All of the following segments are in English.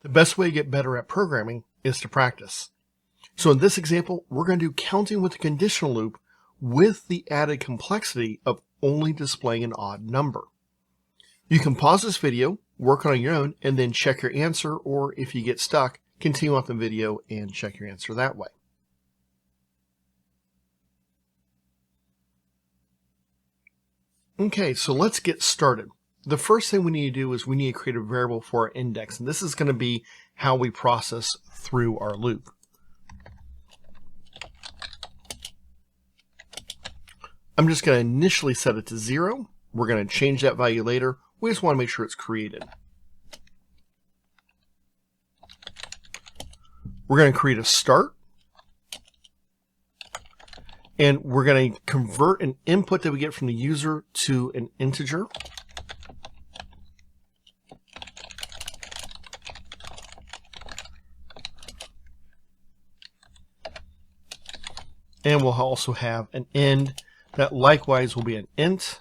The best way to get better at programming is to practice. So in this example, we're going to do counting with a conditional loop with the added complexity of only displaying an odd number. You can pause this video, work on your own, and then check your answer, or if you get stuck, continue on the video and check your answer that way. Okay, so let's get started. The first thing we need to do is we need to create a variable for our index, and this is going to be how we process through our loop. I'm just going to initially set it to 0. We're going to change that value later. We just want to make sure it's created. We're going to create a start. And we're going to convert an input that we get from the user to an integer. And we'll also have an end that likewise will be an int.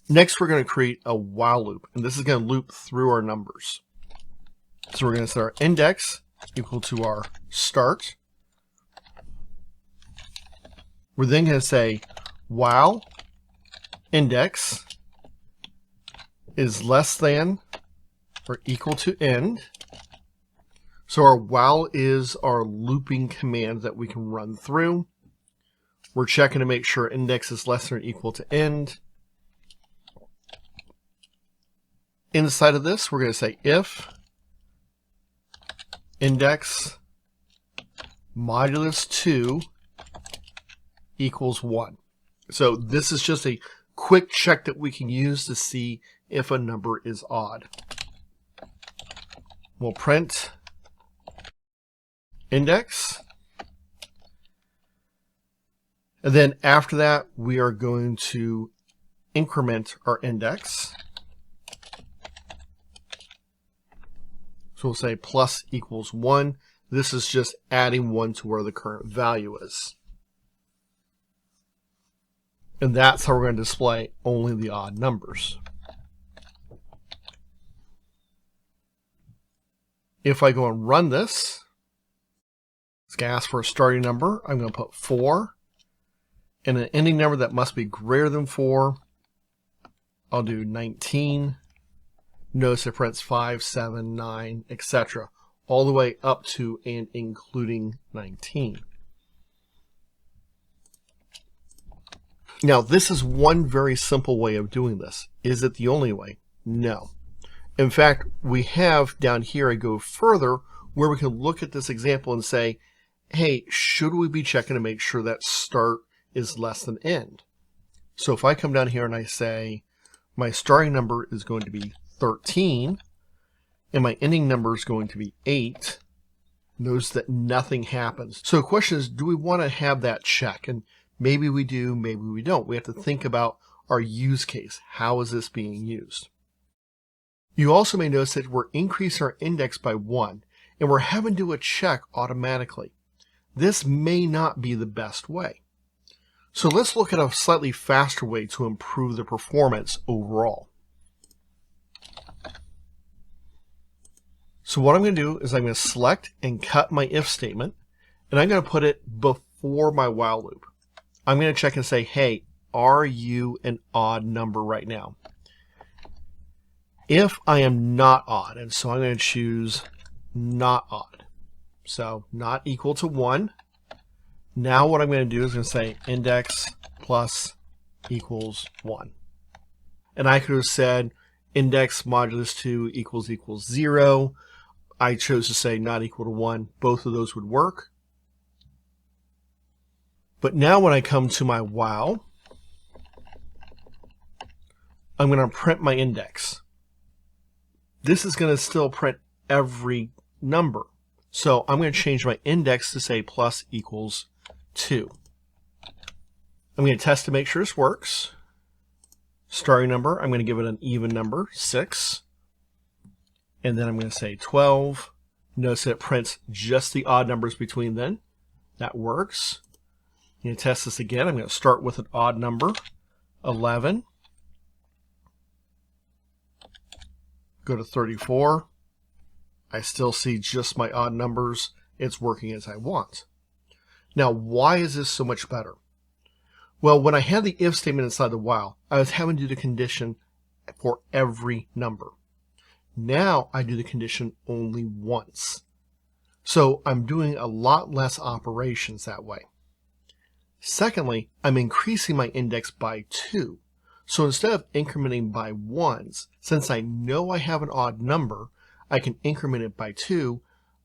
Next, we're going to create a while loop, and this is going to loop through our numbers. So we're going to set our index equal to our start. We're then going to say while index is less than or equal to end. So our while is our looping command that we can run through. We're checking to make sure index is less than or equal to end. Inside of this, we're going to say if index modulus 2 equals 1. So this is just a quick check that we can use to see if a number is odd. We'll print index. And then after that, we are going to increment our index. So we'll say plus equals 1. This is just adding 1 to where the current value is. And that's how we're going to display only the odd numbers. If I go and run this, it's going to ask for a starting number. I'm going to put 4. And an ending number that must be greater than 4. I'll do 19. Notice it prints 5, 7, 9, etc. all the way up to and including 19. Now, this is one very simple way of doing this. Is it the only way? No. In fact, we have down here, I go further, where we can look at this example and say, hey, should we be checking to make sure that start is less than end? So if I come down here and I say, my starting number is going to be 13, and my ending number is going to be 8, notice that nothing happens. So the question is, do we want to have that check? And maybe we do, maybe we don't. We have to think about our use case. How is this being used? You also may notice that we're increasing our index by 1, and we're having to do a check automatically. This may not be the best way. So let's look at a slightly faster way to improve the performance overall. So what I'm going to do is I'm going to select and cut my if statement, and I'm going to put it before my while loop. I'm going to check and say, hey, are you an odd number right now? If I am not odd, and so I'm going to choose not odd. So not equal to 1. Now what I'm going to do is I'm going to say index plus equals 1. And I could have said index modulus 2 equals 0. I chose to say not equal to 1. Both of those would work. But now when I come to my while, I'm going to print my index. This is going to still print every number. So I'm going to change my index to say plus equals 2. I'm going to test to make sure this works. Starting number, I'm going to give it an even number, 6. And then I'm going to say 12. Notice that it prints just the odd numbers between then. That works. I'm going to test this again. I'm going to start with an odd number, 11. Go to 34. I still see just my odd numbers. It's working as I want. Now, why is this so much better? Well, when I had the if statement inside the while, I was having to do the condition for every number. Now I do the condition only once. So I'm doing a lot less operations that way. Secondly, I'm increasing my index by 2. So instead of incrementing by ones, since I know I have an odd number, I can increment it by 2,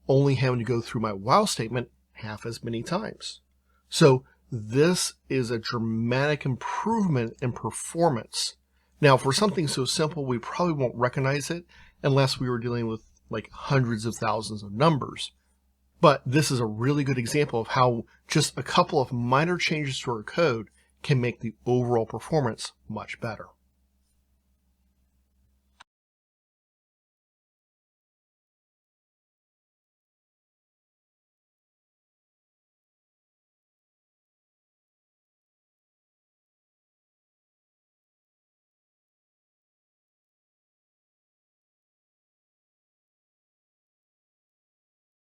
only having to go through my while statement half as many times. So this is a dramatic improvement in performance. Now, for something so simple, we probably won't recognize it unless we were dealing with like hundreds of thousands of numbers. But this is a really good example of how just a couple of minor changes to our code can make the overall performance much better.